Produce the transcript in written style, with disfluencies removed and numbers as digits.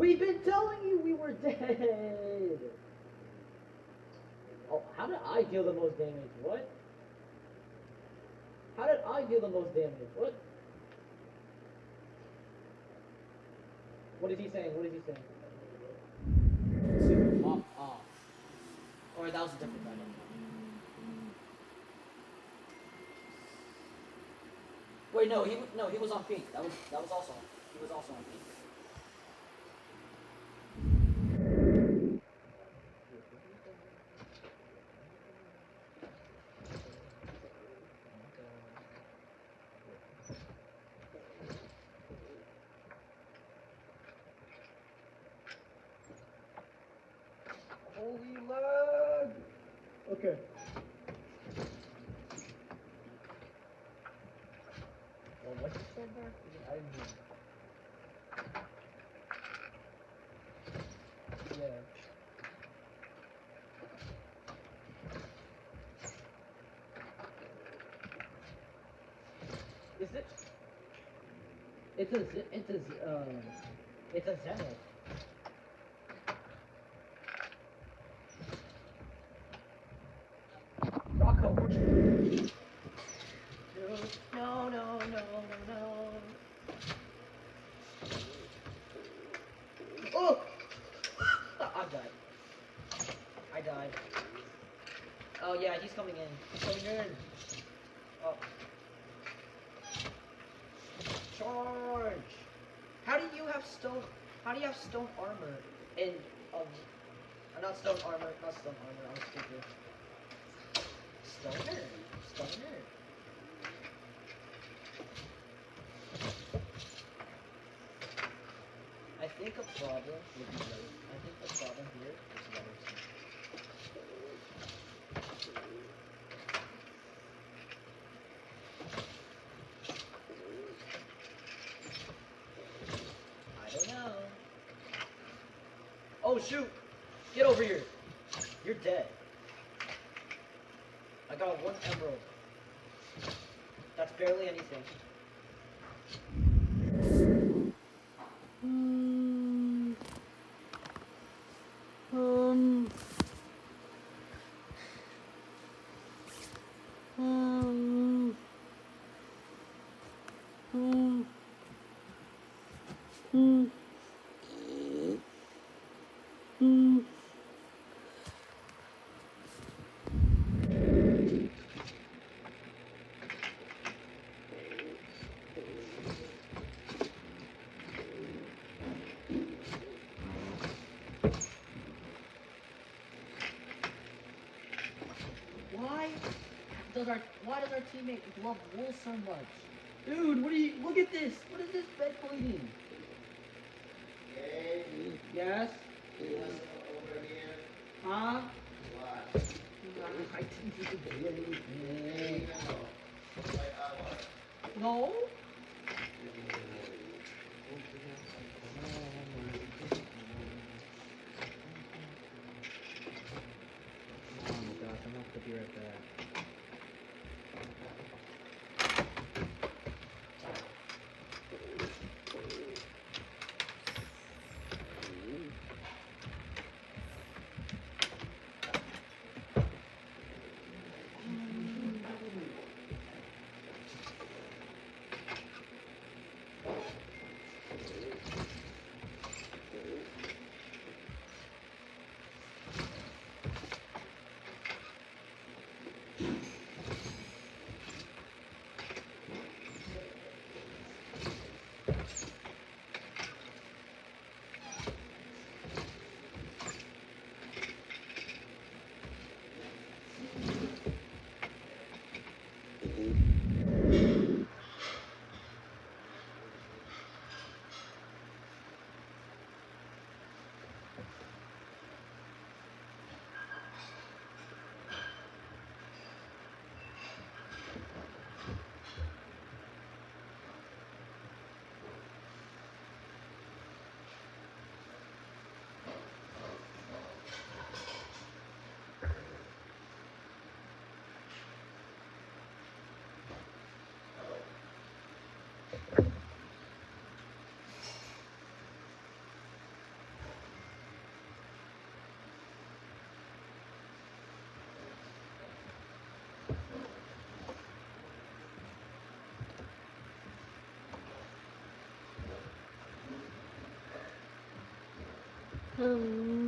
We've been telling you we were dead. Oh, how did I deal the most damage? What? How did I deal the most damage? What? What is he saying? What is he saying? Super off, off. Or that was a different item. Wait, no, he was on pink. That was also he was also on pink. Holy lag! Okay. Well, what you said there? I didn't hear. Yeah. Is it? It's a zenith. Rocco. No, no, no, no, no. Oh! I died. I died. Oh yeah, he's coming in. He's coming in. Oh. Charge! How do you have stone? How do you have stone armor? And not stone armor, not stone armor. I'm stupid. Stoner. I think a problem would be like, I think the problem here is level 2. I don't know. Oh shoot! Get over here! You're dead. I got 1 emerald. That's barely anything. Why does our teammate love wool so much? Dude, look at this! What is this bed bleeding? Hey, Yes? over here. Huh? What? I didn't even do anything. Like, No? Oh my gosh, I'm not gonna be right back. Hmm.